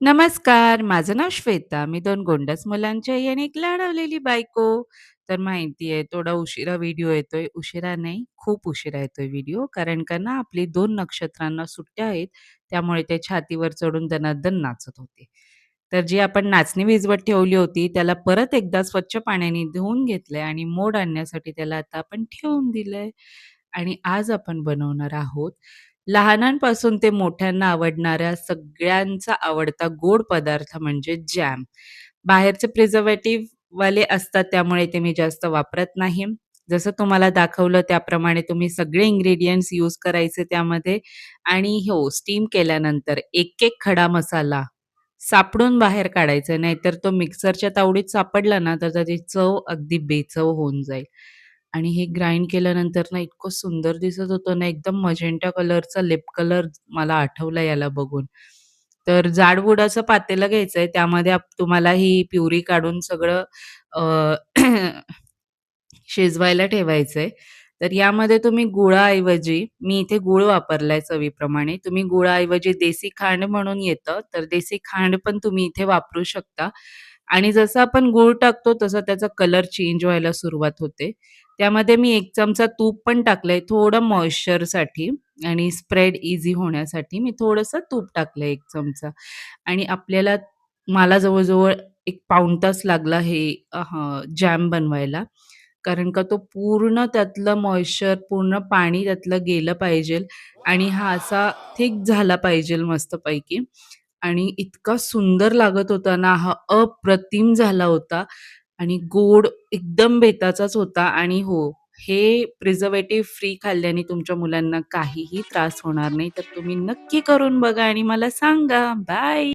नमस्कार, माझं नाव श्वेता. मी 2 गोंडस मुलांची आई आणि एक लाडावलेली बायको. तर माहिती आहे थोडा उशिरा व्हिडिओ येतोय. उशिरा नाही, खूप उशिरा येतोय व्हिडिओ. कारण का ना आपली 2 नक्षत्रांना सुट्ट्या आहेत. त्यामुळे ते छातीवर चढून दणादण नाचत होते. तर जी आपण नाचणी भिजवत ठेवली होती, त्याला परत एकदा स्वच्छ पाण्याने धुवून घेतलंय आणि मोड आणण्यासाठी त्याला आता आपण ठेवून दिलंय. आणि आज आपण बनवणार आहोत लहानांपासून ते मोठ्यांना आवडणाऱ्या सगळ्यांचा आवडता गोड पदार्थ म्हणजे जॅम. बाहेरचे प्रिझर्व्हेटिव्ह वाले असतात त्यामुळे ते मी जास्त वापरत नाही. जसं तुम्हाला दाखवलं त्याप्रमाणे तुम्ही सगळे इन्ग्रीडियंट्स यूज करायचे त्यामध्ये आणि हो, स्टीम केल्यानंतर एक-एक खडा मसाला सापडून बाहेर काढायचा. नाहीतर तो मिक्सरच्या तावडीत सापडला ना, तर त्याची चव अगदी बेचव होऊन जाईल. आणि हे ग्राइंड केल्यानंतर ना इतकं सुंदर दिसत होतं ना, एकदम मजेंटा कलरचा लिप कलर मला आठवला याला बघून. तर जाडबुडाचं पातेलं घ्यायचंय. त्यामध्ये तुम्हाला ही प्युरी काढून सगळं अ, शिजवायला ठेवायचंय. तर यामध्ये तुम्ही गुळाऐवजी मी इथे गूळ वापरलाय चवीप्रमाणे. तुम्ही गुळाऐवजी देसी खांड म्हणून येतं, तर देसी खांड पण तुम्ही इथे वापरू शकता. आणि जसं आपण गूळ टाकतो तसा त्याचा कलर चेंज व्हायला सुरुवात होते. त्यामध्ये मी 1 चमचा तूप पण टाकलंय थोडं मॉइश्चरसाठी आणि स्प्रेड ईझी होण्यासाठी मी थोडंसं तूप टाकलंय 1 चमचा. आणि मला जवळ-जवळ 1 पाऊण तास लागला हे जॅम बनवायला. कारण का तो पूर्ण त्यातलं मॉइश्चर, पूर्ण पाणी त्यातलं गेलं पाहिजेल आणि हा असा थिक झाला पाहिजेल मस्तपैकी आणि इतका सुंदर लागत होता ना, हा अप्रतिम झाला होता आणि गोड एकदम बेताचाच होता आणि हो, हे प्रिझर्व्हेटिव्ह फ्री खाल्ल्याने तुमच्या मुलांना काहीही त्रास होणार नाही. तर तुम्ही नक्की करून बघा आणि मला सांगा. बाय.